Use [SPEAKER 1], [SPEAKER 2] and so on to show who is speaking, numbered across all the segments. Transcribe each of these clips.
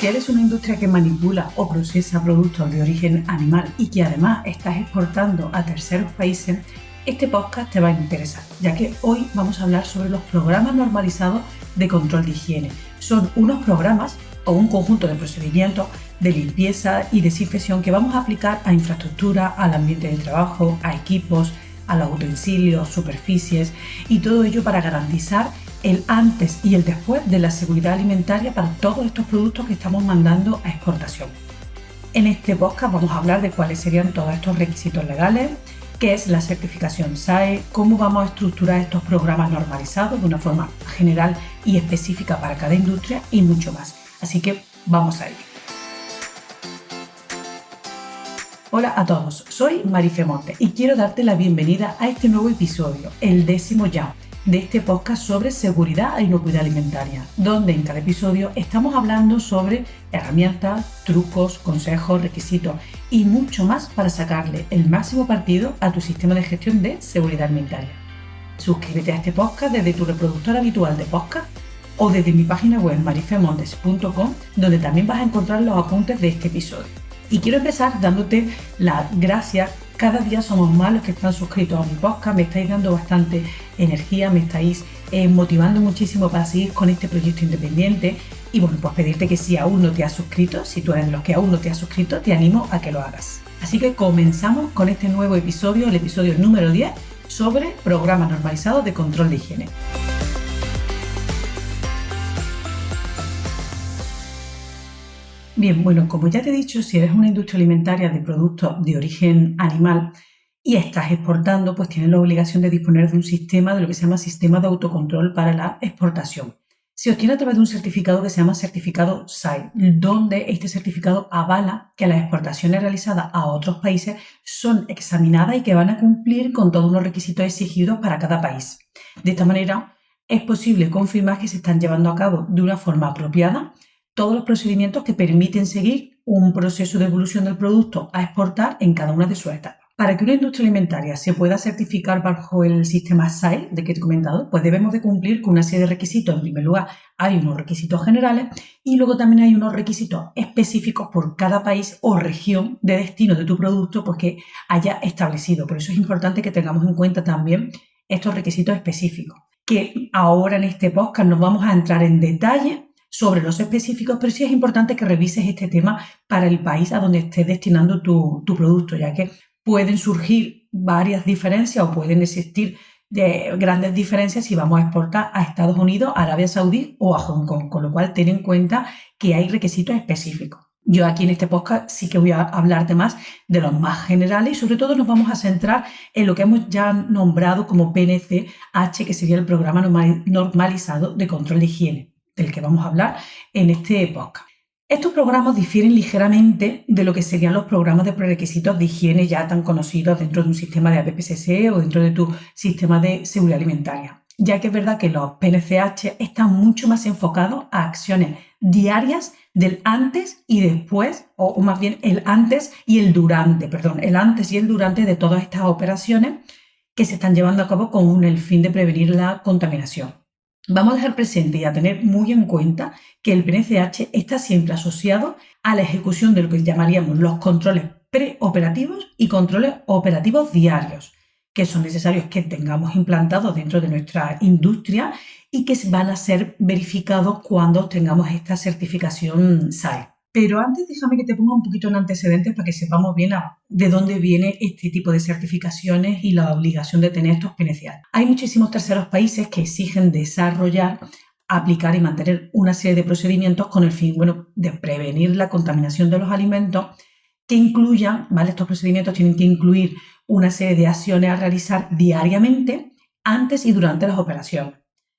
[SPEAKER 1] Si eres una industria que manipula o procesa productos de origen animal y que además estás exportando a terceros países, este podcast te va a interesar, ya que hoy vamos a hablar sobre los programas normalizados de control de higiene. Son unos programas o un conjunto de procedimientos de limpieza y desinfección que vamos a aplicar a infraestructura, al ambiente de trabajo, a equipos, a los utensilios, superficies y todo ello para garantizar el antes y el después de la seguridad alimentaria para todos estos productos que estamos mandando a exportación. En este podcast vamos a hablar de cuáles serían todos estos requisitos legales, qué es la certificación SAE, cómo vamos a estructurar estos programas normalizados de una forma general y específica para cada industria y mucho más. Así que vamos a ello. Hola a todos, soy Marife Montes y quiero darte la bienvenida a este nuevo episodio, el 10º ya, de este podcast sobre seguridad e inocuidad alimentaria, donde en cada episodio estamos hablando sobre herramientas, trucos, consejos, requisitos y mucho más para sacarle el máximo partido a tu sistema de gestión de seguridad alimentaria. Suscríbete a este podcast desde tu reproductor habitual de podcast o desde mi página web marifemontes.com, donde también vas a encontrar los apuntes de este episodio. Y quiero empezar dándote las gracias. Cada día somos más los que están suscritos a mi podcast, me estáis dando bastante energía, me estáis motivando muchísimo para seguir con este proyecto independiente. Y bueno, pues pedirte que si aún no te has suscrito, si tú eres de los que aún no te has suscrito, te animo a que lo hagas. Así que comenzamos con este nuevo episodio, el episodio número 10, sobre programas normalizados de control de higiene. Bien, bueno, como ya te he dicho, si eres una industria alimentaria de productos de origen animal y estás exportando, pues tienes la obligación de disponer de un sistema, de lo que se llama sistema de autocontrol para la exportación. Se obtiene a través de un certificado que se llama certificado SAE, donde este certificado avala que las exportaciones realizadas a otros países son examinadas y que van a cumplir con todos los requisitos exigidos para cada país. De esta manera, es posible confirmar que se están llevando a cabo de una forma apropiada todos los procedimientos que permiten seguir un proceso de evolución del producto a exportar en cada una de sus etapas. Para que una industria alimentaria se pueda certificar bajo el sistema SAE de que te he comentado, pues debemos de cumplir con una serie de requisitos. En primer lugar, hay unos requisitos generales y luego también hay unos requisitos específicos por cada país o región de destino de tu producto pues que haya establecido. Por eso es importante que tengamos en cuenta también estos requisitos específicos, que ahora en este podcast nos vamos a entrar en detalle sobre los específicos, pero sí es importante que revises este tema para el país a donde estés destinando tu producto, ya que pueden surgir varias diferencias o pueden existir grandes diferencias si vamos a exportar a Estados Unidos, a Arabia Saudí o a Hong Kong, con lo cual ten en cuenta que hay requisitos específicos. Yo aquí en este podcast sí que voy a hablarte más de los más generales y sobre todo nos vamos a centrar en lo que hemos ya nombrado como PNCH, que sería el Programa Normalizado de Control de Higiene, del que vamos a hablar en este podcast. Estos programas difieren ligeramente de lo que serían los programas de prerequisitos de higiene ya tan conocidos dentro de un sistema de APPCC o dentro de tu sistema de seguridad alimentaria, ya que es verdad que los PNCH están mucho más enfocados a acciones diarias del antes y después, o más bien el antes y el durante de todas estas operaciones que se están llevando a cabo con el fin de prevenir la contaminación. Vamos a dejar presente y a tener muy en cuenta que el PNCH está siempre asociado a la ejecución de lo que llamaríamos los controles preoperativos y controles operativos diarios, que son necesarios que tengamos implantados dentro de nuestra industria y que van a ser verificados cuando tengamos esta certificación SAE. Pero antes déjame que te ponga un poquito en antecedentes para que sepamos bien de dónde viene este tipo de certificaciones y la obligación de tener estos PNCH. Hay muchísimos terceros países que exigen desarrollar, aplicar y mantener una serie de procedimientos con el fin, de prevenir la contaminación de los alimentos que incluyan, estos procedimientos tienen que incluir una serie de acciones a realizar diariamente antes y durante las operaciones.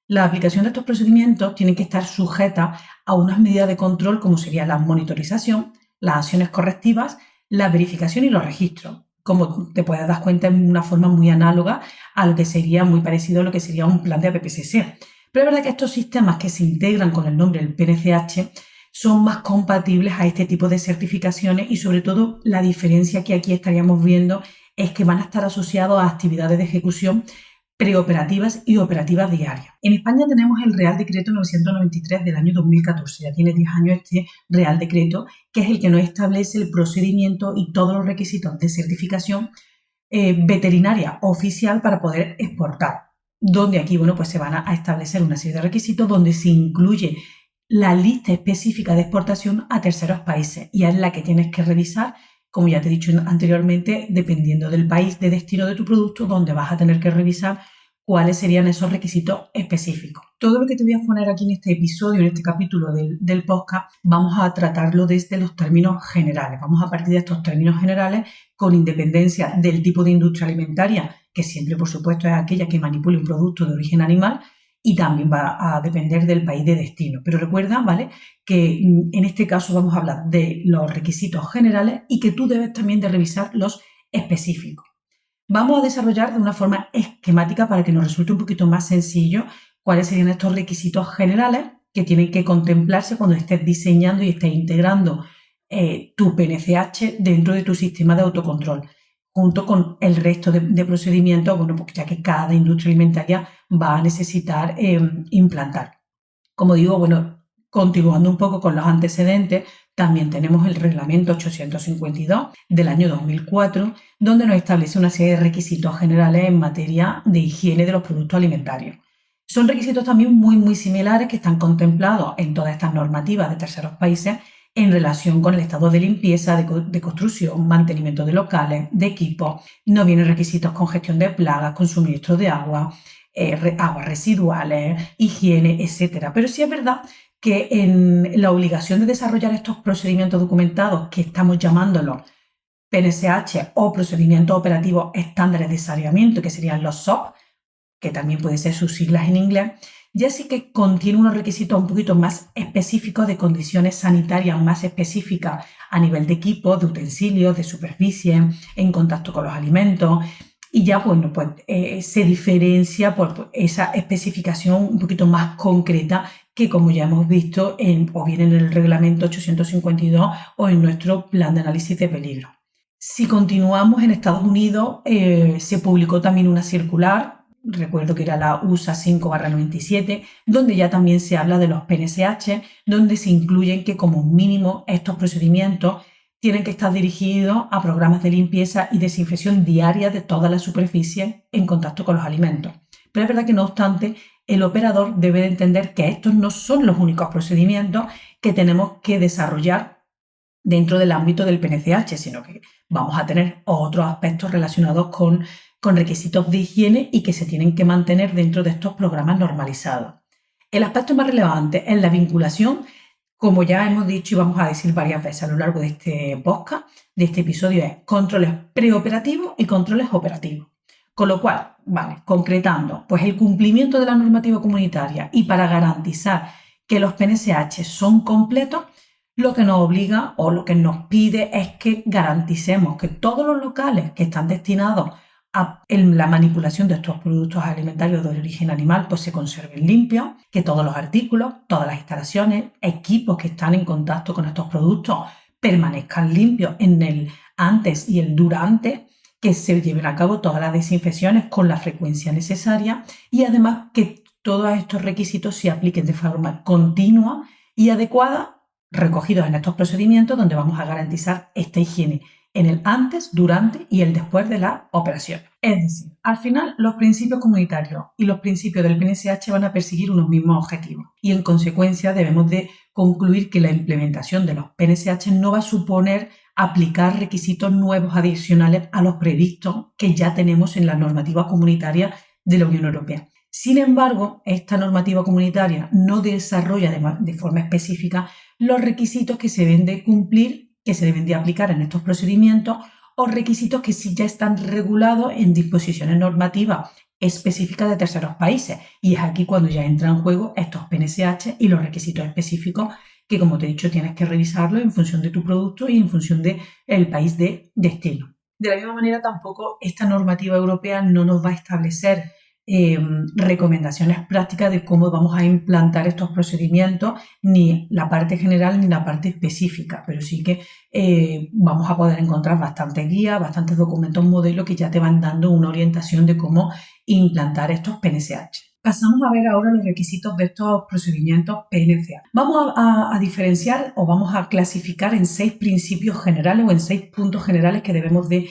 [SPEAKER 1] La aplicación de estos procedimientos tiene que estar sujeta a unas medidas de control como sería la monitorización, las acciones correctivas, la verificación y los registros. Como te puedes dar cuenta, en una forma muy análoga a lo que sería muy parecido a lo que sería un plan de APPCC. Pero es verdad que estos sistemas que se integran con el nombre del PNCH son más compatibles a este tipo de certificaciones y sobre todo la diferencia que aquí estaríamos viendo es que van a estar asociados a actividades de ejecución preoperativas y operativas diarias. En España tenemos el Real Decreto 993 del año 2014, ya tiene 10 años este Real Decreto, que es el que nos establece el procedimiento y todos los requisitos de certificación veterinaria oficial para poder exportar, donde aquí pues se van a establecer una serie de requisitos donde se incluye la lista específica de exportación a terceros países y es la que tienes que revisar, como ya te he dicho anteriormente, dependiendo del país de destino de tu producto, donde vas a tener que revisar cuáles serían esos requisitos específicos. Todo lo que te voy a poner aquí en este episodio, en este capítulo del podcast, vamos a tratarlo desde los términos generales. Vamos a partir de estos términos generales con independencia del tipo de industria alimentaria, que siempre, por supuesto, es aquella que manipule un producto de origen animal, y también va a depender del país de destino. Pero recuerda, ¿vale?, que en este caso vamos a hablar de los requisitos generales y que tú debes también de revisar los específicos. Vamos a desarrollar de una forma esquemática para que nos resulte un poquito más sencillo cuáles serían estos requisitos generales que tienen que contemplarse cuando estés diseñando y estés integrando tu PNCH dentro de tu sistema de autocontrol, junto con el resto de procedimientos, pues ya que cada industria alimentaria va a necesitar implantar. Como digo, continuando un poco con los antecedentes, también tenemos el Reglamento 852 del año 2004, donde nos establece una serie de requisitos generales en materia de higiene de los productos alimentarios. Son requisitos también muy similares que están contemplados en todas estas normativas de terceros países en relación con el estado de limpieza, de construcción, mantenimiento de locales, de equipos. No vienen requisitos con gestión de plagas, con suministro de agua, aguas residuales, higiene, etc. Pero sí es verdad que en la obligación de desarrollar estos procedimientos documentados, que estamos llamándolos PNSH o procedimientos operativos estándares de saneamiento, que serían los SOP, que también pueden ser sus siglas en inglés, ya sí que contiene unos requisitos un poquito más específicos de condiciones sanitarias más específicas a nivel de equipos, de utensilios, de superficie, en contacto con los alimentos. Y ya, se diferencia por esa especificación un poquito más concreta que, como ya hemos visto, o bien en el Reglamento 852 o en nuestro Plan de Análisis de Peligro. Si continuamos, en Estados Unidos se publicó también una circular, recuerdo que era la USA 5/97, donde ya también se habla de los PNSH, donde se incluyen que como mínimo estos procedimientos tienen que estar dirigidos a programas de limpieza y desinfección diaria de toda la superficie en contacto con los alimentos. Pero es verdad que, no obstante, el operador debe de entender que estos no son los únicos procedimientos que tenemos que desarrollar dentro del ámbito del PNCH, sino que vamos a tener otros aspectos relacionados con requisitos de higiene y que se tienen que mantener dentro de estos programas normalizados. El aspecto más relevante es la vinculación. Como ya hemos dicho y vamos a decir varias veces a lo largo de este podcast, de este episodio, es controles preoperativos y controles operativos. Con lo cual, concretando, pues el cumplimiento de la normativa comunitaria y para garantizar que los PNSH son completos, lo que nos obliga o lo que nos pide es que garanticemos que todos los locales que están destinados a la manipulación de estos productos alimentarios de origen animal pues se conserven limpios, que todos los artículos, todas las instalaciones, equipos que están en contacto con estos productos permanezcan limpios en el antes y el durante, que se lleven a cabo todas las desinfecciones con la frecuencia necesaria y además que todos estos requisitos se apliquen de forma continua y adecuada, recogidos en estos procedimientos donde vamos a garantizar esta higiene en el antes, durante y el después de la operación. Es decir, al final los principios comunitarios y los principios del PNSH van a perseguir unos mismos objetivos y en consecuencia debemos de concluir que la implementación de los PNSH no va a suponer aplicar requisitos nuevos adicionales a los previstos que ya tenemos en la normativa comunitaria de la Unión Europea. Sin embargo, esta normativa comunitaria no desarrolla de forma específica los requisitos que se deben de cumplir, que se deben de aplicar en estos procedimientos, o requisitos que sí ya están regulados en disposiciones normativas específicas de terceros países. Y es aquí cuando ya entran en juego estos PNSH y los requisitos específicos que, como te he dicho, tienes que revisarlo en función de tu producto y en función del país de destino. De la misma manera, tampoco esta normativa europea no nos va a establecer recomendaciones prácticas de cómo vamos a implantar estos procedimientos, ni la parte general ni la parte específica, pero sí que vamos a poder encontrar bastantes guías, bastantes documentos modelo que ya te van dando una orientación de cómo implantar estos PNCH. Pasamos a ver ahora los requisitos de estos procedimientos PNCH. Vamos a diferenciar o vamos a clasificar en 6 principios generales o en 6 puntos generales que debemos de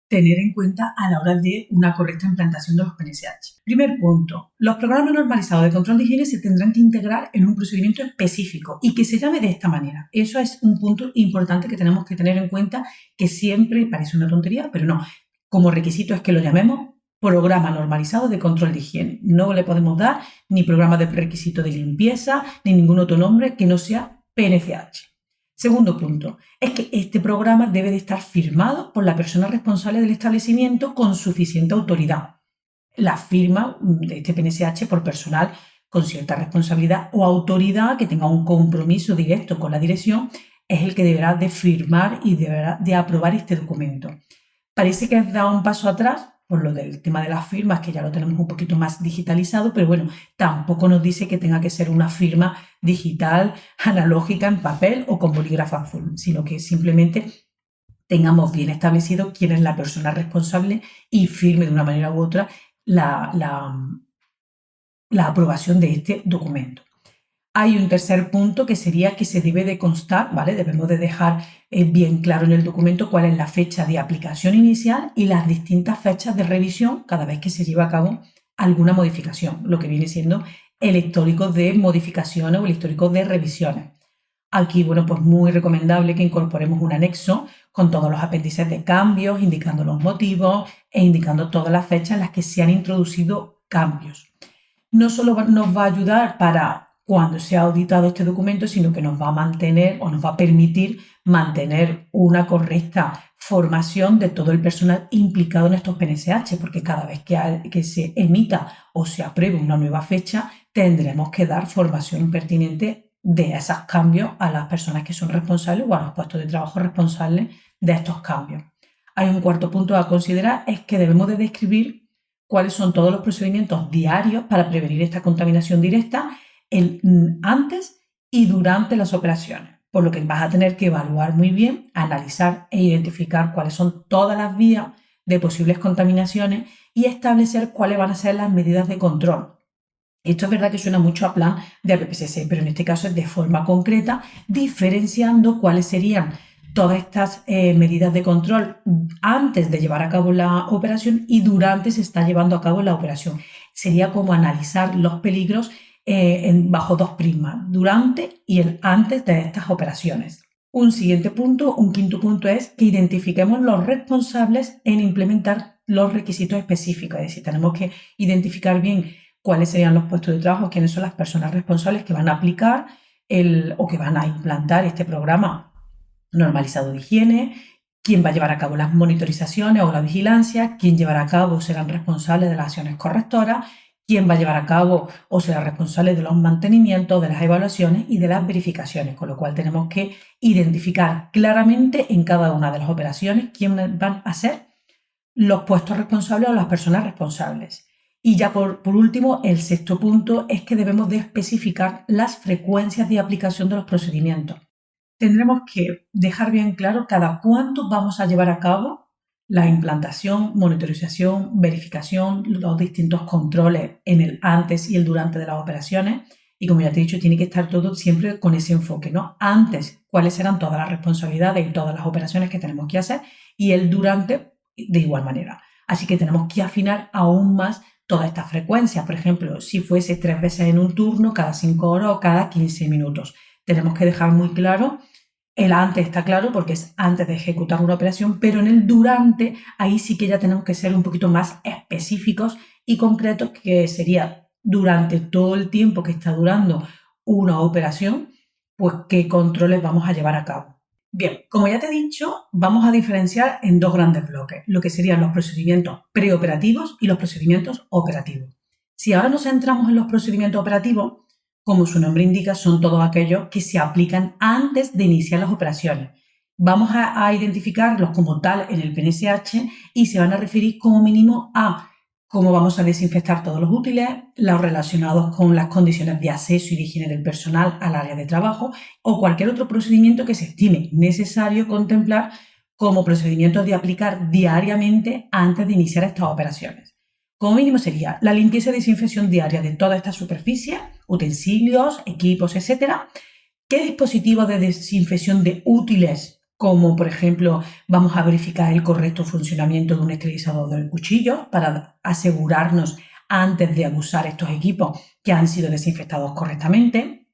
[SPEAKER 1] tener en cuenta a la hora de una correcta implantación de los PNCH. Primer punto, los programas normalizados de control de higiene se tendrán que integrar en un procedimiento específico y que se llame de esta manera. Eso es un punto importante que tenemos que tener en cuenta, que siempre parece una tontería, pero no. Como requisito es que lo llamemos programa normalizado de control de higiene. No le podemos dar ni programa de requisito de limpieza ni ningún otro nombre que no sea PNCH. Segundo punto, es que este programa debe de estar firmado por la persona responsable del establecimiento con suficiente autoridad. La firma de este PNCH por personal con cierta responsabilidad o autoridad que tenga un compromiso directo con la dirección es el que deberá de firmar y deberá de aprobar este documento. Parece que has dado un paso atrás por lo del tema de las firmas, que ya lo tenemos un poquito más digitalizado, pero bueno, tampoco nos dice que tenga que ser una firma digital, analógica, en papel o con bolígrafo azul, sino que simplemente tengamos bien establecido quién es la persona responsable y firme de una manera u otra la aprobación de este documento. Hay un tercer punto que sería que se debe de constar, ¿vale? Debemos de dejar bien claro en el documento cuál es la fecha de aplicación inicial y las distintas fechas de revisión cada vez que se lleva a cabo alguna modificación, lo que viene siendo el histórico de modificaciones o el histórico de revisiones. Aquí, bueno, pues muy recomendable que incorporemos un anexo con todos los apéndices de cambios, indicando los motivos e indicando todas las fechas en las que se han introducido cambios. No solo nos va a ayudar para cuando se ha auditado este documento, sino que nos va a mantener o nos va a permitir mantener una correcta formación de todo el personal implicado en estos PNCH, porque cada vez que se emita o se apruebe una nueva fecha, tendremos que dar formación pertinente de esos cambios a las personas que son responsables o a los puestos de trabajo responsables de estos cambios. Hay un cuarto punto a considerar, es que debemos de describir cuáles son todos los procedimientos diarios para prevenir esta contaminación directa antes y durante las operaciones, por lo que vas a tener que evaluar muy bien, analizar e identificar cuáles son todas las vías de posibles contaminaciones y establecer cuáles van a ser las medidas de control. Esto es verdad que suena mucho a plan de APPCC, pero en este caso es de forma concreta, diferenciando cuáles serían todas estas medidas de control antes de llevar a cabo la operación y durante se está llevando a cabo la operación. Sería como analizar los peligros bajo 2 prismas, durante y el antes de estas operaciones. Un siguiente punto, un quinto punto, es que identifiquemos los responsables en implementar los requisitos específicos, es decir, tenemos que identificar bien cuáles serían los puestos de trabajo, quiénes son las personas responsables que van a aplicar o que van a implantar este programa normalizado de higiene, quién va a llevar a cabo las monitorizaciones o la vigilancia, quién llevará a cabo serán responsables de las acciones correctoras, quién va a llevar a cabo o será responsable de los mantenimientos, de las evaluaciones y de las verificaciones, con lo cual tenemos que identificar claramente en cada una de las operaciones quiénes van a ser los puestos responsables o las personas responsables. Y ya por último, el sexto punto es que debemos de especificar las frecuencias de aplicación de los procedimientos. Tendremos que dejar bien claro cada cuánto vamos a llevar a cabo la implantación, monitorización, verificación, los distintos controles en el antes y el durante de las operaciones. Y como ya te he dicho, tiene que estar todo siempre con ese enfoque, ¿no? Antes, cuáles serán todas las responsabilidades y todas las operaciones que tenemos que hacer, y el durante de igual manera. Así que tenemos que afinar aún más todas estas frecuencias. Por ejemplo, si fuese 3 veces en un turno, cada 5 horas o cada 15 minutos. Tenemos que dejar muy claro. El antes está claro porque es antes de ejecutar una operación, pero en el durante, ahí sí que ya tenemos que ser un poquito más específicos y concretos, que sería durante todo el tiempo que está durando una operación, pues qué controles vamos a llevar a cabo. Bien, como ya te he dicho, vamos a diferenciar en 2 grandes bloques, lo que serían los procedimientos preoperativos y los procedimientos operativos. Si ahora nos centramos en los procedimientos operativos, como su nombre indica, son todos aquellos que se aplican antes de iniciar las operaciones. Vamos a identificarlos como tal en el PNCH y se van a referir como mínimo a cómo vamos a desinfectar todos los útiles, los relacionados con las condiciones de acceso y de higiene del personal al área de trabajo o cualquier otro procedimiento que se estime necesario contemplar como procedimientos de aplicar diariamente antes de iniciar estas operaciones. Como mínimo sería la limpieza y desinfección diaria de todas estas superficies, utensilios, equipos, etc. ¿Qué dispositivos de desinfección de útiles, como por ejemplo vamos a verificar el correcto funcionamiento de un esterilizador de cuchillos para asegurarnos antes de usar estos equipos que han sido desinfectados correctamente?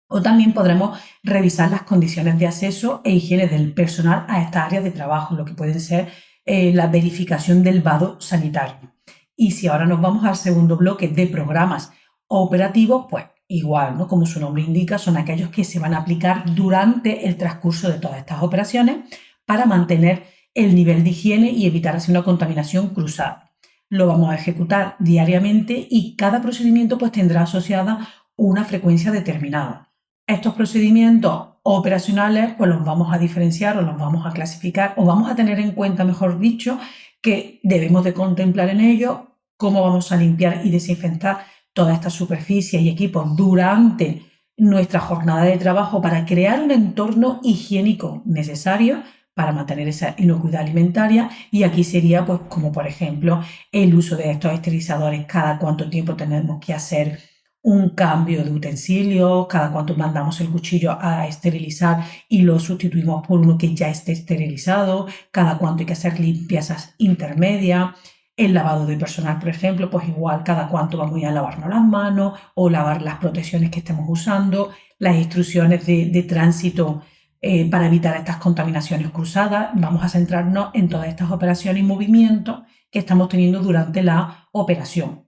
[SPEAKER 1] O también podremos revisar las condiciones de acceso e higiene del personal a estas áreas de trabajo, lo que pueden ser la verificación del vado sanitario. Y si ahora nos vamos al segundo bloque de programas operativos, pues igual, ¿no? Como su nombre indica, son aquellos que se van a aplicar durante el transcurso de todas estas operaciones para mantener el nivel de higiene y evitar así una contaminación cruzada. Lo vamos a ejecutar diariamente y cada procedimiento pues tendrá asociada una frecuencia determinada. Estos procedimientos operacionales pues los vamos a diferenciar o los vamos a clasificar o vamos a tener en cuenta, mejor dicho, que debemos de contemplar en ellos cómo vamos a limpiar y desinfectar toda esta superficie y equipos durante nuestra jornada de trabajo para crear un entorno higiénico necesario para mantener esa inocuidad alimentaria. Y aquí sería pues como por ejemplo el uso de estos esterilizadores, cada cuánto tiempo tenemos que hacer un cambio de utensilio, cada cuánto mandamos el cuchillo a esterilizar y lo sustituimos por uno que ya esté esterilizado, cada cuánto hay que hacer limpiezas intermedias. El lavado de personal, por ejemplo, pues igual cada cuánto vamos a lavarnos las manos o lavar las protecciones que estemos usando, las instrucciones de tránsito para evitar estas contaminaciones cruzadas. Vamos a centrarnos en todas estas operaciones y movimientos que estamos teniendo durante la operación.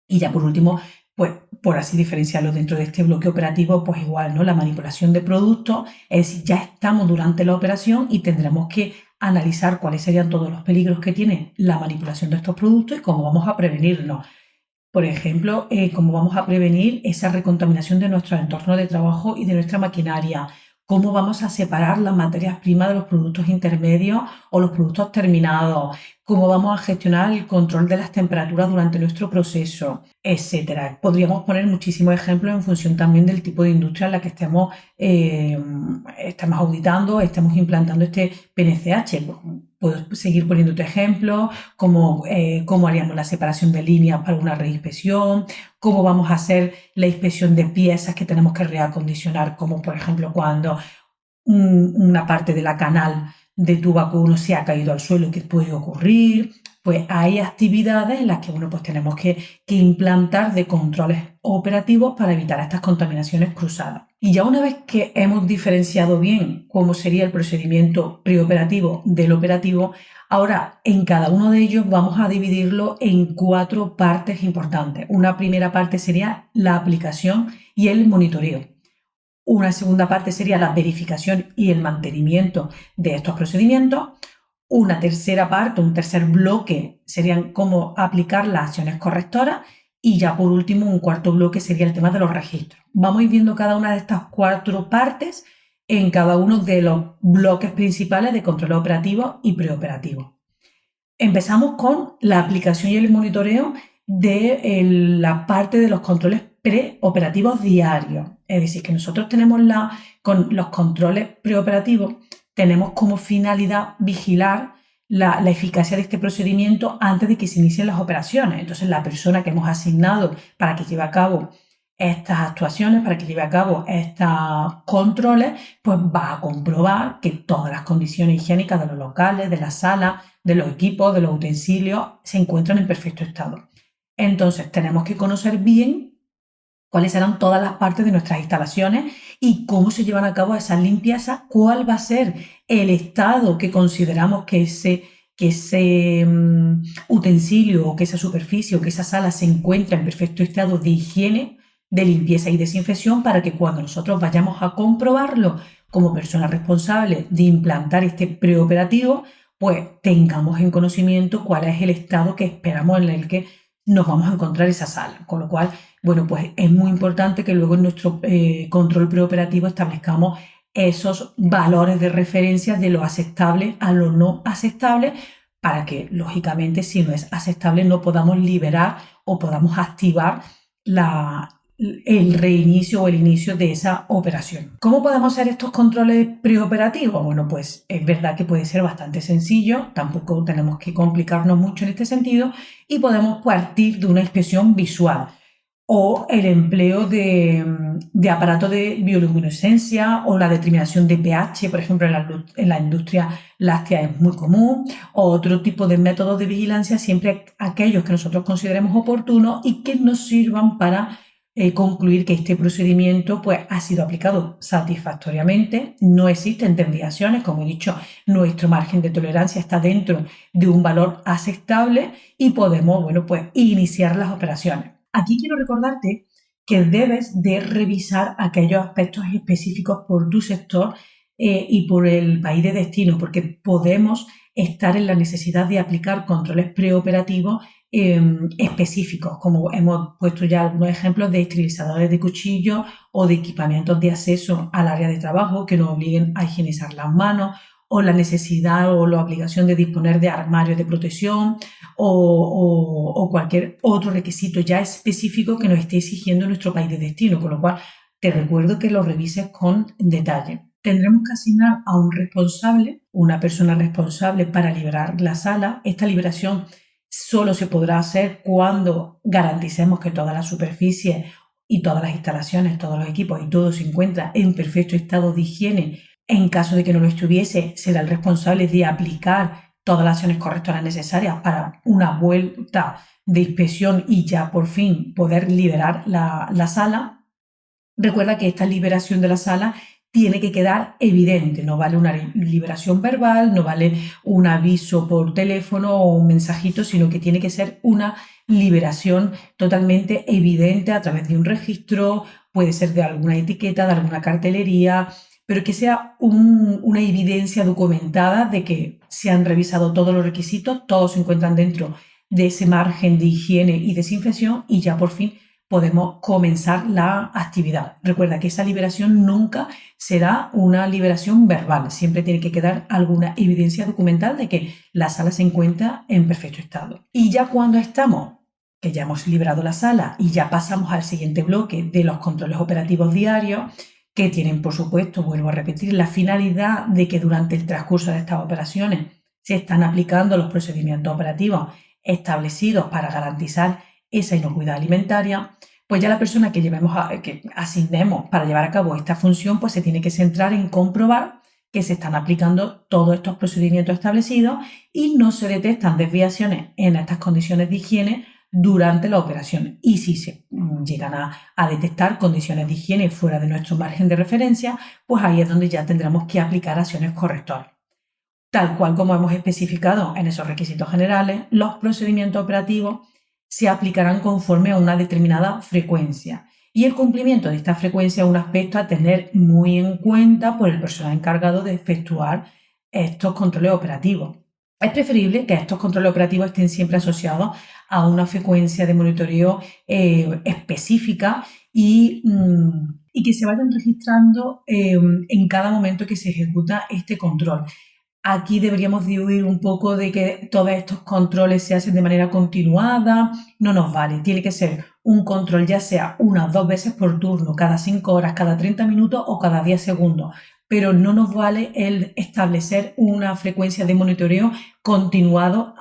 [SPEAKER 1] Y ya por último, pues por así diferenciarlo dentro de este bloque operativo, pues igual, ¿no? La manipulación de productos, es decir, ya estamos durante la operación y tendremos que analizar cuáles serían todos los peligros que tiene la manipulación de estos productos y cómo vamos a prevenirlos. Por ejemplo, cómo vamos a prevenir esa recontaminación de nuestro entorno de trabajo y de nuestra maquinaria, cómo vamos a separar las materias primas de los productos intermedios o los productos terminados, cómo vamos a gestionar el control de las temperaturas durante nuestro proceso, etcétera. Podríamos poner muchísimos ejemplos en función también del tipo de industria en la que estemos auditando, estemos implantando este PNCH. Puedo seguir poniéndote ejemplos, cómo haríamos la separación de líneas para una reinspección, cómo vamos a hacer la inspección de piezas que tenemos que reacondicionar, como por ejemplo cuando una parte de la canal de tu vacuno se ha caído al suelo, que puede ocurrir. Pues hay actividades en las que pues tenemos que implantar de controles operativos para evitar estas contaminaciones cruzadas. Y ya una vez que hemos diferenciado bien cómo sería el procedimiento preoperativo del operativo, ahora en cada uno de ellos vamos a dividirlo en 4 partes importantes. Una primera parte sería la aplicación y el monitoreo. Una segunda parte sería la verificación y el mantenimiento de estos procedimientos. Una tercera parte, un tercer bloque, serían cómo aplicar las acciones correctoras. Y ya por último, un cuarto bloque sería el tema de los registros. Vamos a ir viendo cada una de estas 4 partes en cada uno de los bloques principales de control operativo y preoperativo. Empezamos con la aplicación y el monitoreo de la parte de los controles preoperativos diarios. Es decir, que nosotros tenemos con los controles preoperativos, tenemos como finalidad vigilar la eficacia de este procedimiento antes de que se inicien las operaciones. Entonces, la persona que hemos asignado para que lleve a cabo estas actuaciones, para que lleve a cabo estos controles, pues va a comprobar que todas las condiciones higiénicas de los locales, de las salas, de los equipos, de los utensilios, se encuentran en perfecto estado. Entonces, tenemos que conocer bien cuáles serán todas las partes de nuestras instalaciones y cómo se llevan a cabo esas limpiezas, cuál va a ser el estado que consideramos que ese utensilio o que esa superficie o que esa sala se encuentra en perfecto estado de higiene, de limpieza y desinfección, para que cuando nosotros vayamos a comprobarlo como persona responsable de implantar este preoperativo, pues tengamos en conocimiento cuál es el estado que esperamos en el que nos vamos a encontrar esa sala. Con lo cual, bueno, pues es muy importante que luego en nuestro control preoperativo establezcamos esos valores de referencia de lo aceptable a lo no aceptable, para que, lógicamente, si no es aceptable, no podamos liberar o podamos activar el reinicio o el inicio de esa operación. ¿Cómo podemos hacer estos controles preoperativos? Bueno, pues es verdad que puede ser bastante sencillo, tampoco tenemos que complicarnos mucho en este sentido y podemos partir de una inspección visual o el empleo de aparatos de bioluminiscencia o la determinación de pH, por ejemplo, en la industria láctea es muy común, o otro tipo de métodos de vigilancia, siempre aquellos que nosotros consideremos oportunos y que nos sirvan para concluir que este procedimiento pues, ha sido aplicado satisfactoriamente, no existen desviaciones, como he dicho, nuestro margen de tolerancia está dentro de un valor aceptable y podemos, bueno, pues, iniciar las operaciones. Aquí quiero recordarte que debes de revisar aquellos aspectos específicos por tu sector y por el país de destino, porque podemos estar en la necesidad de aplicar controles preoperativos específicos, como hemos puesto ya algunos ejemplos de esterilizadores de cuchillos o de equipamientos de acceso al área de trabajo que nos obliguen a higienizar las manos, o la necesidad o la obligación de disponer de armarios de protección o cualquier otro requisito ya específico que nos esté exigiendo nuestro país de destino, con lo cual te recuerdo que lo revises con detalle. Tendremos que asignar a un responsable, una persona responsable para liberar la sala. Esta liberación solo se podrá hacer cuando garanticemos que todas las superficies y todas las instalaciones, todos los equipos y todo se encuentra en perfecto estado de higiene. En caso de que no lo estuviese, será el responsable de aplicar todas las acciones correctoras necesarias para una vuelta de inspección y ya por fin poder liberar la sala. Recuerda que esta liberación de la sala tiene que quedar evidente, no vale una liberación verbal, no vale un aviso por teléfono o un mensajito, sino que tiene que ser una liberación totalmente evidente a través de un registro, puede ser de alguna etiqueta, de alguna cartelería, pero que sea una evidencia documentada de que se han revisado todos los requisitos, todos se encuentran dentro de ese margen de higiene y desinfección y ya por fin podemos comenzar la actividad. Recuerda que esa liberación nunca será una liberación verbal, siempre tiene que quedar alguna evidencia documental de que la sala se encuentra en perfecto estado. Y ya cuando estamos, que ya hemos liberado la sala y ya pasamos al siguiente bloque de los controles operativos diarios, que tienen, por supuesto, vuelvo a repetir, la finalidad de que durante el transcurso de estas operaciones se están aplicando los procedimientos operativos establecidos para garantizar esa inocuidad alimentaria, pues ya la persona que asignemos para llevar a cabo esta función, pues se tiene que centrar en comprobar que se están aplicando todos estos procedimientos establecidos y no se detectan desviaciones en estas condiciones de higiene durante la operación. Y si se llegan a detectar condiciones de higiene fuera de nuestro margen de referencia, pues ahí es donde ya tendremos que aplicar acciones correctoras. Tal cual como hemos especificado en esos requisitos generales, los procedimientos operativos se aplicarán conforme a una determinada frecuencia y el cumplimiento de esta frecuencia es un aspecto a tener muy en cuenta por el personal encargado de efectuar estos controles operativos. Es preferible que estos controles operativos estén siempre asociados a una frecuencia de monitoreo específica y que se vayan registrando en cada momento que se ejecuta este control. Aquí deberíamos de huir un poco de que todos estos controles se hacen de manera continuada, no nos vale, tiene que ser un control ya sea unas 2 veces por turno, cada 5 horas, cada 30 minutos o cada 10 segundos, pero no nos vale el establecer una frecuencia de monitoreo continuada,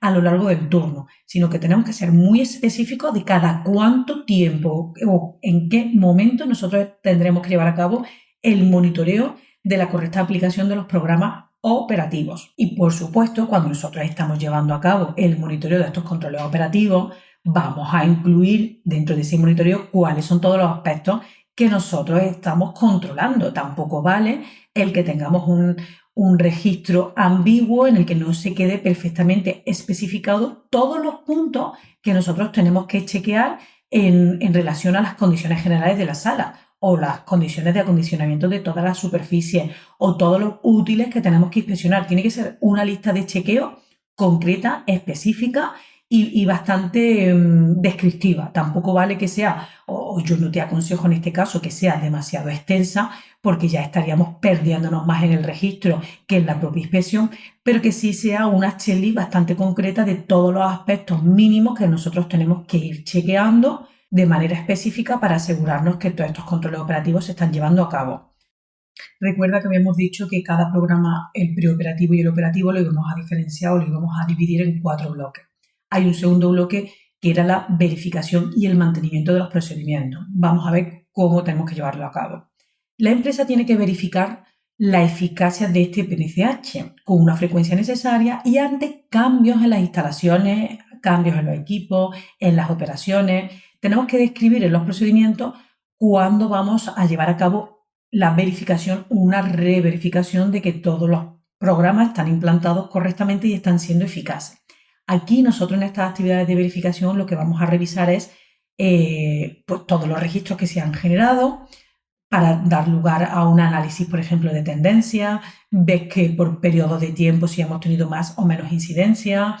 [SPEAKER 1] a lo largo del turno, sino que tenemos que ser muy específicos de cada cuánto tiempo o en qué momento nosotros tendremos que llevar a cabo el monitoreo de la correcta aplicación de los programas operativos. Y por supuesto, cuando nosotros estamos llevando a cabo el monitoreo de estos controles operativos, vamos a incluir dentro de ese monitoreo cuáles son todos los aspectos que nosotros estamos controlando. Tampoco vale el que tengamos un registro ambiguo en el que no se quede perfectamente especificado todos los puntos que nosotros tenemos que chequear en relación a las condiciones generales de la sala o las condiciones de acondicionamiento de todas las superficies o todos los útiles que tenemos que inspeccionar. Tiene que ser una lista de chequeo concreta, específica y bastante descriptiva. Tampoco vale que sea, o yo no te aconsejo en este caso que sea demasiado extensa, porque ya estaríamos perdiéndonos más en el registro que en la propia inspección, pero que sí sea una checklist bastante concreta de todos los aspectos mínimos que nosotros tenemos que ir chequeando de manera específica para asegurarnos que todos estos controles operativos se están llevando a cabo. Recuerda que habíamos dicho que cada programa, el preoperativo y el operativo, lo íbamos a diferenciar o lo íbamos a dividir en 4 bloques. Hay un segundo bloque que era la verificación y el mantenimiento de los procedimientos. Vamos a ver cómo tenemos que llevarlo a cabo. La empresa tiene que verificar la eficacia de este PNCH con una frecuencia necesaria y ante cambios en las instalaciones, cambios en los equipos, en las operaciones. Tenemos que describir en los procedimientos cuándo vamos a llevar a cabo la verificación, una reverificación de que todos los programas están implantados correctamente y están siendo eficaces. Aquí nosotros en estas actividades de verificación lo que vamos a revisar es pues todos los registros que se han generado para dar lugar a un análisis, por ejemplo, de tendencia, ves que por periodos de tiempo si hemos tenido más o menos incidencia.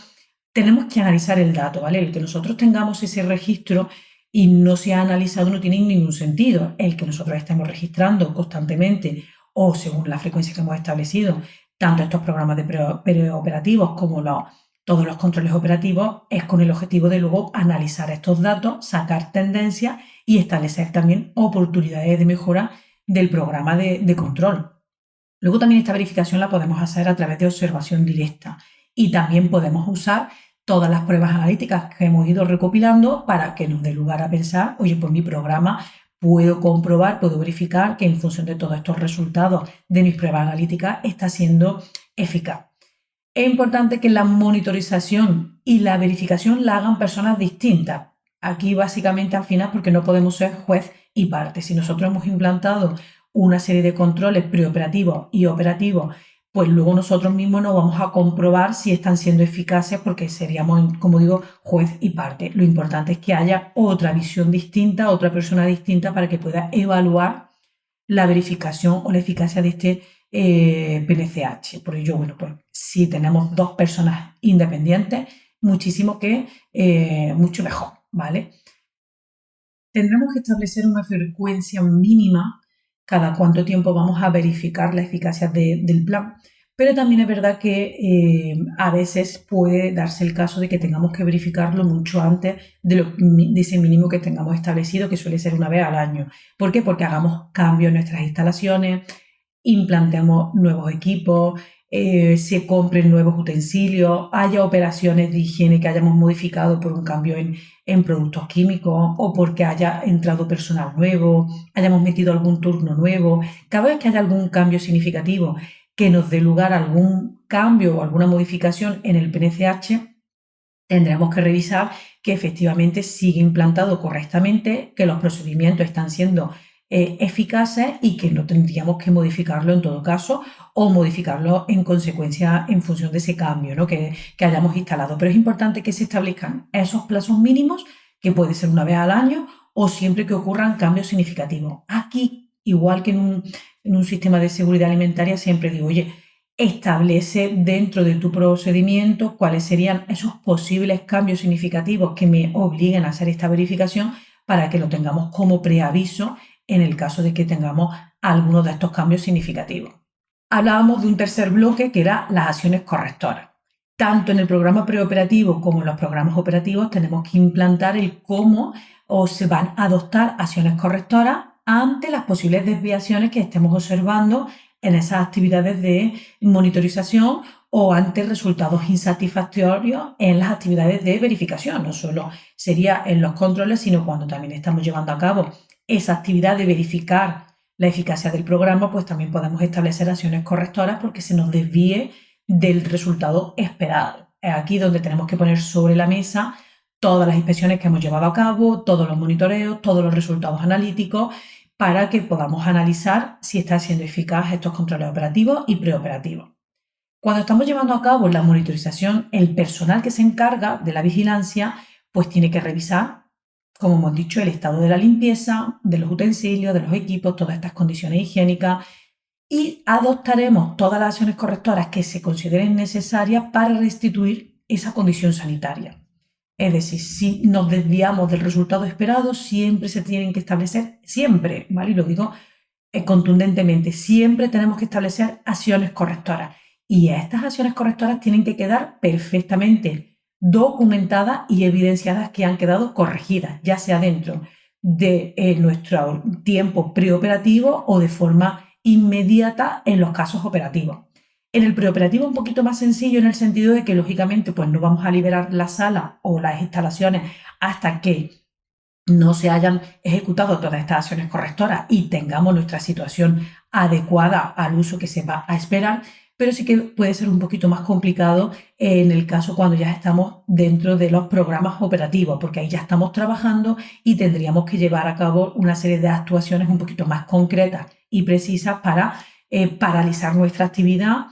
[SPEAKER 1] Tenemos que analizar el dato, ¿vale? El que nosotros tengamos ese registro y no se ha analizado no tiene ningún sentido. El que nosotros estemos registrando constantemente o según la frecuencia que hemos establecido, tanto estos programas de preoperativos como todos los controles operativos, es con el objetivo de luego analizar estos datos, sacar tendencias y establecer también oportunidades de mejora del programa de control. Luego también esta verificación la podemos hacer a través de observación directa y también podemos usar todas las pruebas analíticas que hemos ido recopilando para que nos dé lugar a pensar, oye, pues mi programa puedo comprobar, puedo verificar que en función de todos estos resultados de mis pruebas analíticas está siendo eficaz. Es importante que la monitorización y la verificación la hagan personas distintas. Aquí básicamente al final porque no podemos ser juez y parte. Si nosotros hemos implantado una serie de controles preoperativos y operativos, pues luego nosotros mismos no vamos a comprobar si están siendo eficaces porque seríamos, como digo, juez y parte. Lo importante es que haya otra visión distinta, otra persona distinta para que pueda evaluar la verificación o la eficacia de este PNCH. Por ello, bueno, pues si tenemos 2 personas independientes, mucho mejor, ¿vale? Tendremos que establecer una frecuencia mínima cada cuánto tiempo vamos a verificar la eficacia del plan. Pero también es verdad que a veces puede darse el caso de que tengamos que verificarlo mucho antes de ese mínimo que tengamos establecido, que suele ser una vez al año. ¿Por qué? Porque hagamos cambios en nuestras instalaciones, implantemos nuevos equipos, se compren nuevos utensilios, haya operaciones de higiene que hayamos modificado por un cambio en productos químicos o porque haya entrado personal nuevo, hayamos metido algún turno nuevo. Cada vez que haya algún cambio significativo que nos dé lugar a algún cambio o alguna modificación en el PNCH, tendremos que revisar que efectivamente sigue implantado correctamente, que los procedimientos están siendo eficaces y que no tendríamos que modificarlo en todo caso o modificarlo en consecuencia en función de ese cambio, ¿no? que hayamos instalado. Pero es importante que se establezcan esos plazos mínimos, que puede ser una vez al año o siempre que ocurran cambios significativos. Aquí, igual que en un sistema de seguridad alimentaria, siempre digo, oye, establece dentro de tu procedimiento cuáles serían esos posibles cambios significativos que me obliguen a hacer esta verificación para que lo tengamos como preaviso en el caso de que tengamos algunos de estos cambios significativos. Hablábamos de un tercer bloque que era las acciones correctoras. Tanto en el programa preoperativo como en los programas operativos tenemos que implantar el cómo o se van a adoptar acciones correctoras ante las posibles desviaciones que estemos observando en esas actividades de monitorización o ante resultados insatisfactorios en las actividades de verificación. No solo sería en los controles, sino cuando también estamos llevando a cabo esa actividad de verificar la eficacia del programa, pues también podemos establecer acciones correctoras porque se nos desvíe del resultado esperado. Es aquí donde tenemos que poner sobre la mesa todas las inspecciones que hemos llevado a cabo, todos los monitoreos, todos los resultados analíticos, para que podamos analizar si está siendo eficaz estos controles operativos y preoperativos. Cuando estamos llevando a cabo la monitorización, el personal que se encarga de la vigilancia, pues tiene que revisar, como hemos dicho, el estado de la limpieza, de los utensilios, de los equipos, todas estas condiciones higiénicas, y adoptaremos todas las acciones correctoras que se consideren necesarias para restituir esa condición sanitaria. Es decir, si nos desviamos del resultado esperado, siempre se tienen que establecer, siempre, ¿vale? Y lo digo contundentemente, siempre tenemos que establecer acciones correctoras. Y estas acciones correctoras tienen que quedar perfectamente documentadas y evidenciadas que han quedado corregidas, ya sea dentro de nuestro tiempo preoperativo o de forma inmediata en los casos operativos. En el preoperativo un poquito más sencillo en el sentido de que lógicamente pues no vamos a liberar la sala o las instalaciones hasta que no se hayan ejecutado todas estas acciones correctoras y tengamos nuestra situación adecuada al uso que se va a esperar, pero sí que puede ser un poquito más complicado en el caso cuando ya estamos dentro de los programas operativos, porque ahí ya estamos trabajando y tendríamos que llevar a cabo una serie de actuaciones un poquito más concretas y precisas para paralizar nuestra actividad,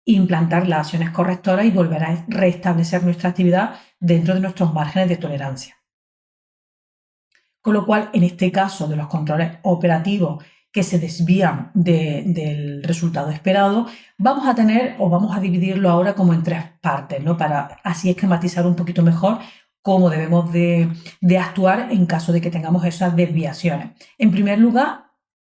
[SPEAKER 1] implantar las acciones correctoras y volver a restablecer nuestra actividad dentro de nuestros márgenes de tolerancia. Con lo cual, en este caso de los controles operativos que se desvían del resultado esperado, vamos a tener o vamos a dividirlo ahora como en tres partes, ¿no? Para así esquematizar un poquito mejor cómo debemos de actuar en caso de que tengamos esas desviaciones. En primer lugar,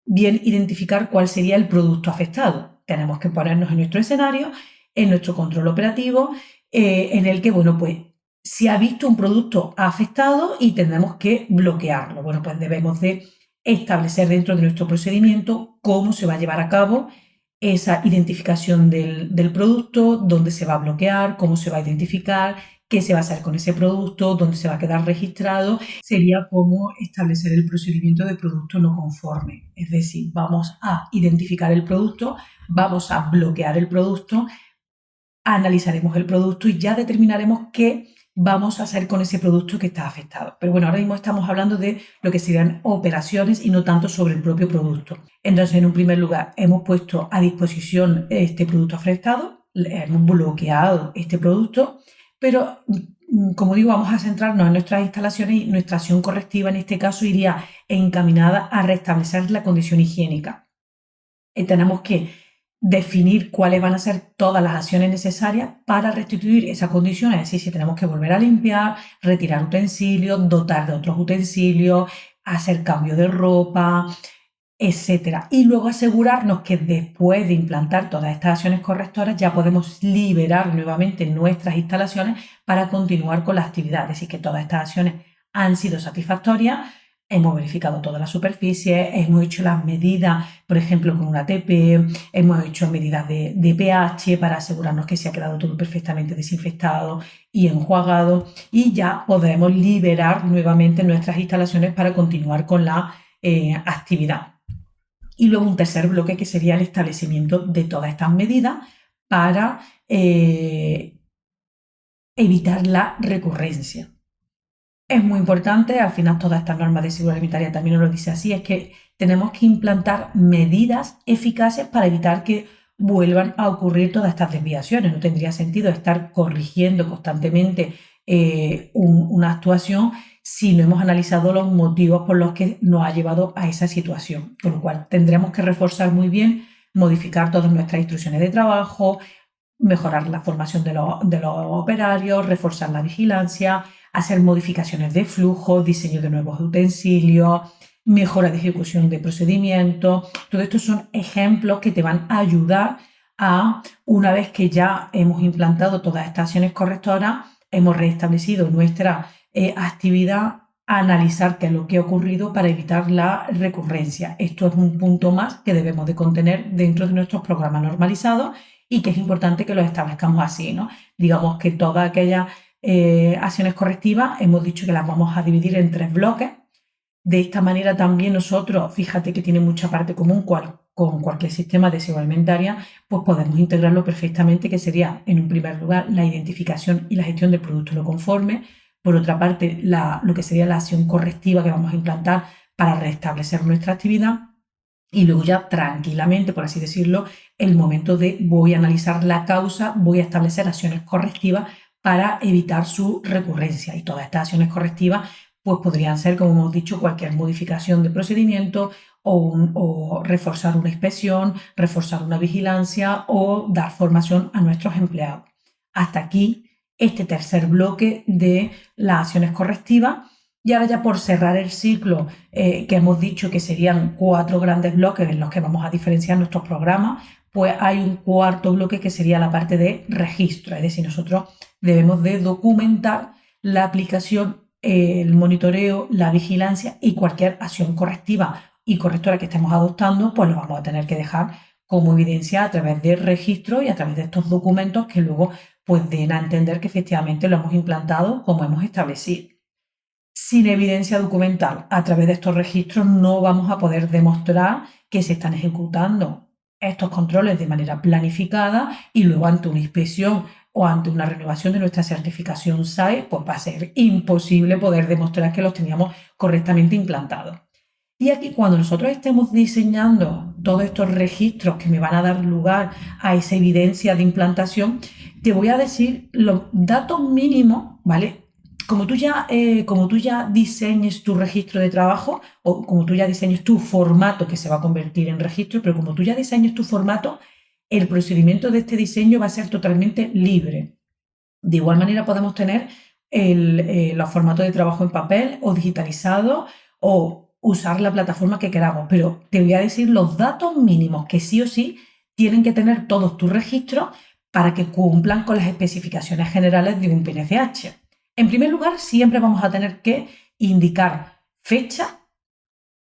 [SPEAKER 1] bien identificar cuál sería el producto afectado. Tenemos que ponernos en nuestro escenario, en nuestro control operativo, en el que, bueno, pues si ha visto un producto afectado y tenemos que bloquearlo. Bueno, pues debemos de establecer dentro de nuestro procedimiento cómo se va a llevar a cabo esa identificación del producto, dónde se va a bloquear, cómo se va a identificar, qué se va a hacer con ese producto, dónde se va a quedar registrado. Sería como establecer el procedimiento de producto no conforme. Es decir, vamos a identificar el producto, vamos a bloquear el producto, analizaremos el producto y ya determinaremos qué vamos a hacer con ese producto que está afectado. Pero bueno, ahora mismo estamos hablando de lo que serían operaciones y no tanto sobre el propio producto. Entonces, en un primer lugar, hemos puesto a disposición este producto afectado, hemos bloqueado este producto, pero como digo, vamos a centrarnos en nuestras instalaciones y nuestra acción correctiva en este caso iría encaminada a restablecer la condición higiénica. Tenemos que definir cuáles van a ser todas las acciones necesarias para restituir esa condición, es decir, si tenemos que volver a limpiar, retirar utensilios, dotar de otros utensilios, hacer cambio de ropa, etcétera. Y luego asegurarnos que después de implantar todas estas acciones correctoras ya podemos liberar nuevamente nuestras instalaciones para continuar con la actividad, es decir, que todas estas acciones han sido satisfactorias. Hemos verificado todas las superficies, hemos hecho las medidas, por ejemplo, con un ATP, hemos hecho medidas de pH para asegurarnos que se ha quedado todo perfectamente desinfectado y enjuagado y ya podremos liberar nuevamente nuestras instalaciones para continuar con la actividad. Y luego un tercer bloque que sería el establecimiento de todas estas medidas para evitar la recurrencia. Es muy importante, al final todas estas normas de seguridad alimentaria también nos lo dice así, es que tenemos que implantar medidas eficaces para evitar que vuelvan a ocurrir todas estas desviaciones. No tendría sentido estar corrigiendo constantemente una actuación si no hemos analizado los motivos por los que nos ha llevado a esa situación. Con lo cual tendremos que reforzar muy bien, modificar todas nuestras instrucciones de trabajo, mejorar la formación de los operarios, reforzar la vigilancia, hacer modificaciones de flujo, diseño de nuevos utensilios, mejora de ejecución de procedimientos. Todo esto son ejemplos que te van a ayudar a, una vez que ya hemos implantado todas estas acciones correctoras, hemos restablecido nuestra actividad, a analizar qué es lo que ha ocurrido para evitar la recurrencia. Esto es un punto más que debemos de contener dentro de nuestros programas normalizados y que es importante que los establezcamos así, ¿no? Digamos que todas aquellas acciones correctivas hemos dicho que las vamos a dividir en 3 bloques. De esta manera también nosotros, fíjate que tiene mucha parte común con cualquier sistema de seguridad alimentaria, pues podemos integrarlo perfectamente, que sería en un primer lugar la identificación y la gestión del producto no conforme, por otra parte lo que sería la acción correctiva que vamos a implantar para restablecer nuestra actividad y luego ya tranquilamente, por así decirlo, el momento de voy a analizar la causa, voy a establecer acciones correctivas para evitar su recurrencia. Y todas estas acciones correctivas pues podrían ser, como hemos dicho, cualquier modificación de procedimiento o reforzar una inspección, reforzar una vigilancia o dar formación a nuestros empleados. Hasta aquí este tercer bloque de las acciones correctivas. Y ahora ya por cerrar el ciclo, que hemos dicho que serían 4 grandes bloques en los que vamos a diferenciar nuestros programas, pues hay un cuarto bloque que sería la parte de registro, es decir, nosotros debemos de documentar la aplicación, el monitoreo, la vigilancia y cualquier acción correctiva y correctora que estemos adoptando, pues lo vamos a tener que dejar como evidencia a través de registro y a través de estos documentos que luego pues den a entender que efectivamente lo hemos implantado como hemos establecido. Sin evidencia documental, a través de estos registros no vamos a poder demostrar que se están ejecutando estos controles de manera planificada y luego ante una inspección o ante una renovación de nuestra certificación SAE, pues va a ser imposible poder demostrar que los teníamos correctamente implantados. Y aquí cuando nosotros estemos diseñando todos estos registros que me van a dar lugar a esa evidencia de implantación, te voy a decir los datos mínimos, ¿vale? Como tú ya diseñes tu registro de trabajo o como tú ya diseñes tu formato que se va a convertir en registro, pero como tú ya diseñes tu formato, el procedimiento de este diseño va a ser totalmente libre. De igual manera podemos tener los formatos de trabajo en papel o digitalizado o usar la plataforma que queramos, pero te voy a decir los datos mínimos que sí o sí tienen que tener todos tus registros para que cumplan con las especificaciones generales de un PNCH. En primer lugar, siempre vamos a tener que indicar fecha,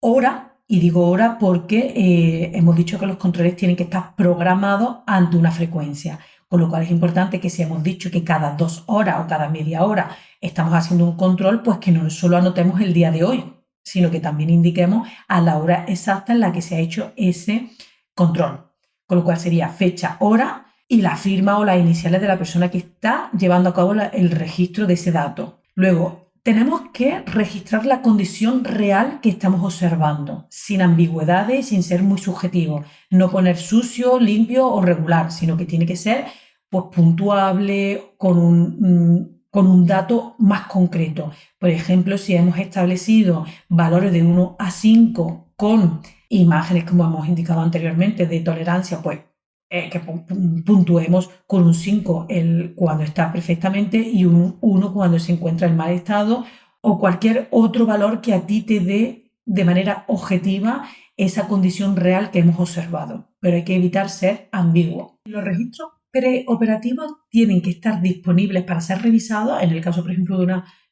[SPEAKER 1] hora, y digo hora porque hemos dicho que los controles tienen que estar programados ante una frecuencia, con lo cual es importante que si hemos dicho que cada 2 horas o cada media hora estamos haciendo un control, pues que no solo anotemos el día de hoy, sino que también indiquemos a la hora exacta en la que se ha hecho ese control, con lo cual sería fecha, hora y la firma o las iniciales de la persona que está llevando a cabo el registro de ese dato. Luego, tenemos que registrar la condición real que estamos observando, sin ambigüedades y sin ser muy subjetivo. No poner sucio, limpio o regular, sino que tiene que ser pues, puntuable, con un dato más concreto. Por ejemplo, si hemos establecido valores de 1 a 5 con imágenes, como hemos indicado anteriormente, de tolerancia, pues que puntuemos con un 5 cuando está perfectamente y un 1 cuando se encuentra en mal estado, o cualquier otro valor que a ti te dé de manera objetiva esa condición real que hemos observado. Pero hay que evitar ser ambiguo. Los registros preoperativos tienen que estar disponibles para ser revisados, en el caso, por ejemplo,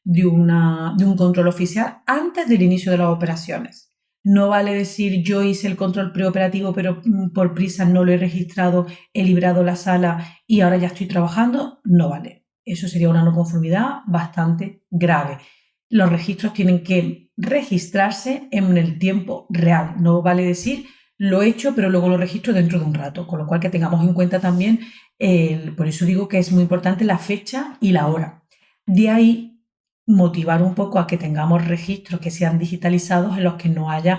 [SPEAKER 1] de un control oficial, antes del inicio de las operaciones. No vale decir yo hice el control preoperativo, pero por prisa no lo he registrado, he librado la sala y ahora ya estoy trabajando. No vale. Eso sería una no conformidad bastante grave. Los registros tienen que registrarse en el tiempo real. No vale decir lo he hecho, pero luego lo registro dentro de un rato. Con lo cual que tengamos en cuenta también, por eso digo que es muy importante la fecha y la hora. De ahí motivar un poco a que tengamos registros que sean digitalizados en los que no haya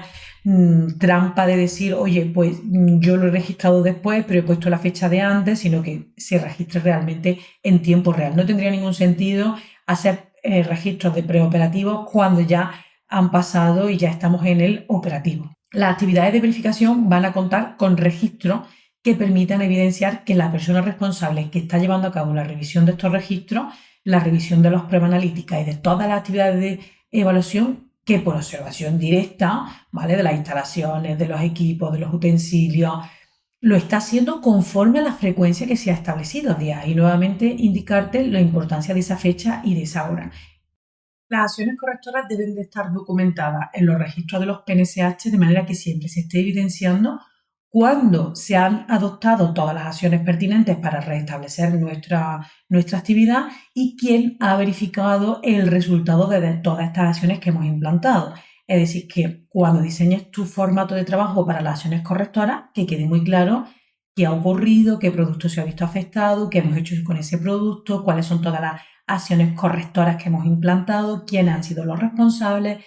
[SPEAKER 1] trampa de decir, oye, pues yo lo he registrado después, pero he puesto la fecha de antes, sino que se registre realmente en tiempo real. No tendría ningún sentido hacer registros de preoperativos cuando ya han pasado y ya estamos en el operativo. Las actividades de verificación van a contar con registros que permitan evidenciar que la persona responsable que está llevando a cabo la revisión de estos registros, la revisión de las pruebas analíticas y de todas las actividades de evaluación, que por observación directa, ¿vale?, de las instalaciones, de los equipos, de los utensilios, lo está haciendo conforme a la frecuencia que se ha establecido. De ahí nuevamente indicarte la importancia de esa fecha y de esa hora. Las acciones correctoras deben de estar documentadas en los registros de los PNCH de manera que siempre se esté evidenciando cuándo se han adoptado todas las acciones pertinentes para restablecer nuestra actividad y quién ha verificado el resultado de todas estas acciones que hemos implantado. Es decir, que cuando diseñes tu formato de trabajo para las acciones correctoras, que quede muy claro qué ha ocurrido, qué producto se ha visto afectado, qué hemos hecho con ese producto, cuáles son todas las acciones correctoras que hemos implantado, quiénes han sido los responsables,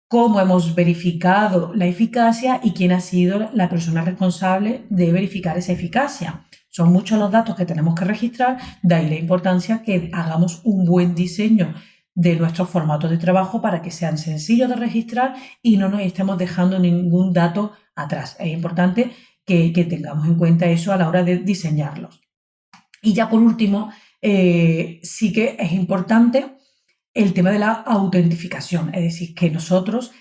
[SPEAKER 1] cómo hemos verificado la eficacia y quién ha sido la persona responsable de verificar esa eficacia. Son muchos los datos que tenemos que registrar, de ahí la importancia que hagamos un buen diseño de nuestros formatos de trabajo para que sean sencillos de registrar y no nos estemos dejando ningún dato atrás. Es importante que tengamos en cuenta eso a la hora de diseñarlos. Y ya por último, sí que es importante el tema de la autentificación, es decir, que nosotros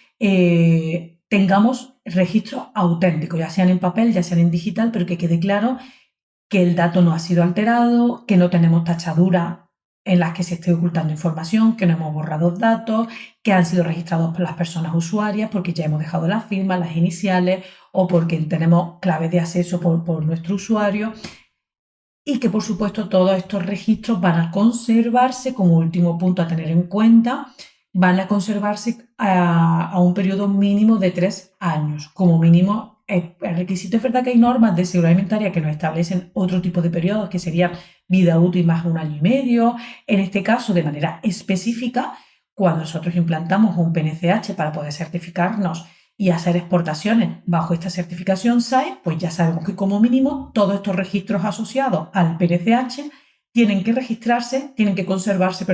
[SPEAKER 1] tengamos registros auténticos, ya sean en papel, ya sean en digital, pero que quede claro que el dato no ha sido alterado, que no tenemos tachaduras en las que se esté ocultando información, que no hemos borrado datos, que han sido registrados por las personas usuarias porque ya hemos dejado las firmas, las iniciales o porque tenemos claves de acceso por nuestro usuario. Y que, por supuesto, todos estos registros van a conservarse, como último punto a tener en cuenta, van a conservarse a un periodo mínimo de 3 años. Como mínimo, el requisito es verdad que hay normas de seguridad alimentaria que nos establecen otro tipo de periodos, que serían vida útil más 1 año y medio. En este caso, de manera específica, cuando nosotros implantamos un PNCH para poder certificarnos y hacer exportaciones bajo esta certificación SAE, pues ya sabemos que como mínimo todos estos registros asociados al PNCH tienen que conservarse,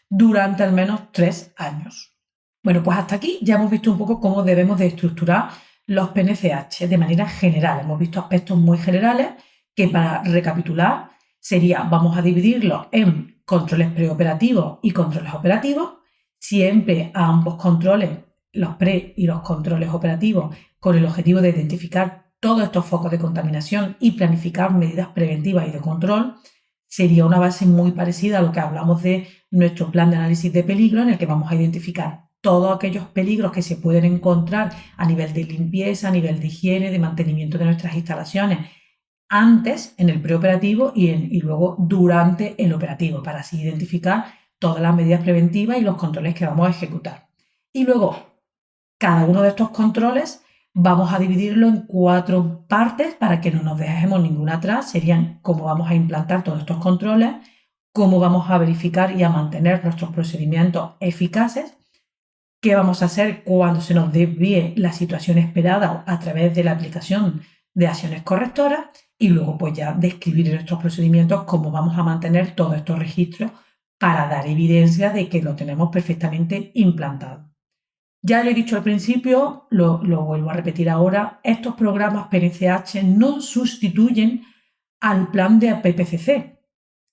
[SPEAKER 1] durante al menos 3 años. Bueno, pues hasta aquí ya hemos visto un poco cómo debemos de estructurar los PNCH de manera general. Hemos visto aspectos muy generales que, para recapitular, vamos a dividirlos en controles preoperativos y controles operativos. Siempre a ambos controles, los pre y los controles operativos, con el objetivo de identificar todos estos focos de contaminación y planificar medidas preventivas y de control. Sería una base muy parecida a lo que hablamos de nuestro plan de análisis de peligro, en el que vamos a identificar todos aquellos peligros que se pueden encontrar a nivel de limpieza, a nivel de higiene, de mantenimiento de nuestras instalaciones, antes en el preoperativo y luego durante el operativo, para así identificar todas las medidas preventivas y los controles que vamos a ejecutar. Y luego, cada uno de estos controles vamos a dividirlo en 4 partes para que no nos dejemos ninguna atrás. Serían cómo vamos a implantar todos estos controles, cómo vamos a verificar y a mantener nuestros procedimientos eficaces, qué vamos a hacer cuando se nos desvíe la situación esperada a través de la aplicación de acciones correctoras, y luego pues ya describir en nuestros procedimientos cómo vamos a mantener todos estos registros para dar evidencia de que lo tenemos perfectamente implantado. Ya le he dicho al principio, lo vuelvo a repetir ahora, estos programas PNCH no sustituyen al plan de APPCC,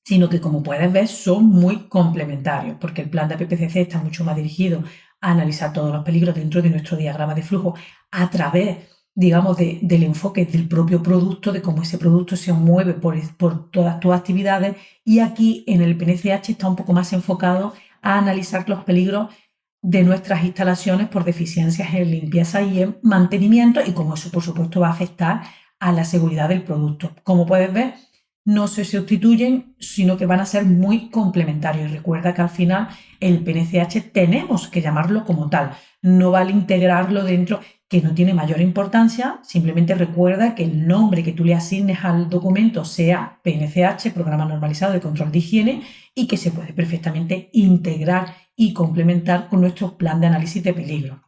[SPEAKER 1] sino que, como puedes ver, son muy complementarios, porque el plan de APPCC está mucho más dirigido a analizar todos los peligros dentro de nuestro diagrama de flujo a través, digamos, del enfoque del propio producto, de cómo ese producto se mueve por todas tus actividades, y aquí en el PNCH está un poco más enfocado a analizar los peligros de nuestras instalaciones por deficiencias en limpieza y en mantenimiento, y cómo eso, por supuesto, va a afectar a la seguridad del producto. Como puedes ver, no se sustituyen, sino que van a ser muy complementarios. Y recuerda que al final el PNCH tenemos que llamarlo como tal. No vale integrarlo dentro, que no tiene mayor importancia. Simplemente recuerda que el nombre que tú le asignes al documento sea PNCH, Programa Normalizado de Control de Higiene, y que se puede perfectamente integrar y complementar con nuestro plan de análisis de peligro.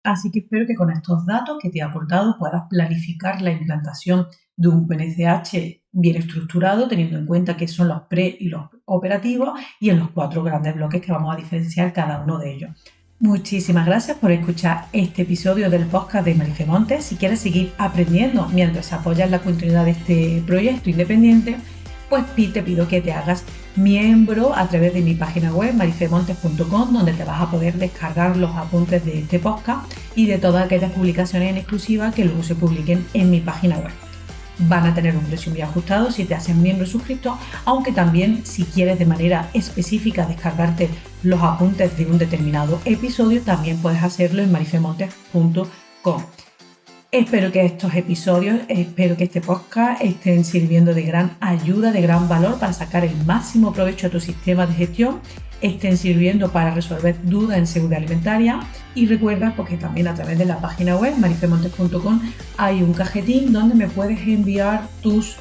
[SPEAKER 1] Así que espero que con estos datos que te he aportado puedas planificar la implantación de un PNCH bien estructurado, teniendo en cuenta que son los pre y los operativos, y en los 4 grandes bloques que vamos a diferenciar cada uno de ellos. Muchísimas gracias por escuchar este episodio del podcast de Marife Montes. Si quieres seguir aprendiendo mientras apoyas la continuidad de este proyecto independiente, pues te pido que te hagas miembro a través de mi página web marifemontes.com, donde te vas a poder descargar los apuntes de este podcast y de todas aquellas publicaciones en exclusiva que luego se publiquen en mi página web. Van a tener un precio muy ajustado si te haces miembro suscrito, aunque también, si quieres de manera específica descargarte los apuntes de un determinado episodio, también puedes hacerlo en marifemontes.com. Espero que estos episodios, espero que este podcast estén sirviendo de gran ayuda, de gran valor para sacar el máximo provecho a tu sistema de gestión, estén sirviendo para resolver dudas en seguridad alimentaria, y recuerda porque también a través de la página web marifemontes.com hay un cajetín donde me puedes enviar tus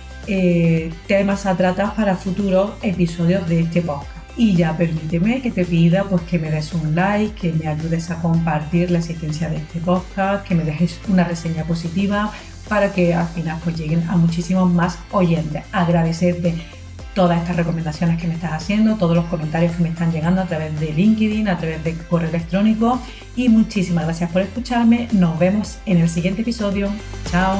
[SPEAKER 1] temas a tratar para futuros episodios de este podcast. Y ya permíteme que te pida pues que me des un like, que me ayudes a compartir la existencia de este podcast, que me dejes una reseña positiva para que al final pues lleguen a muchísimos más oyentes. Agradecerte todas estas recomendaciones que me estás haciendo, todos los comentarios que me están llegando a través de LinkedIn, a través de correo electrónico, y muchísimas gracias por escucharme. Nos vemos en el siguiente episodio. Chao.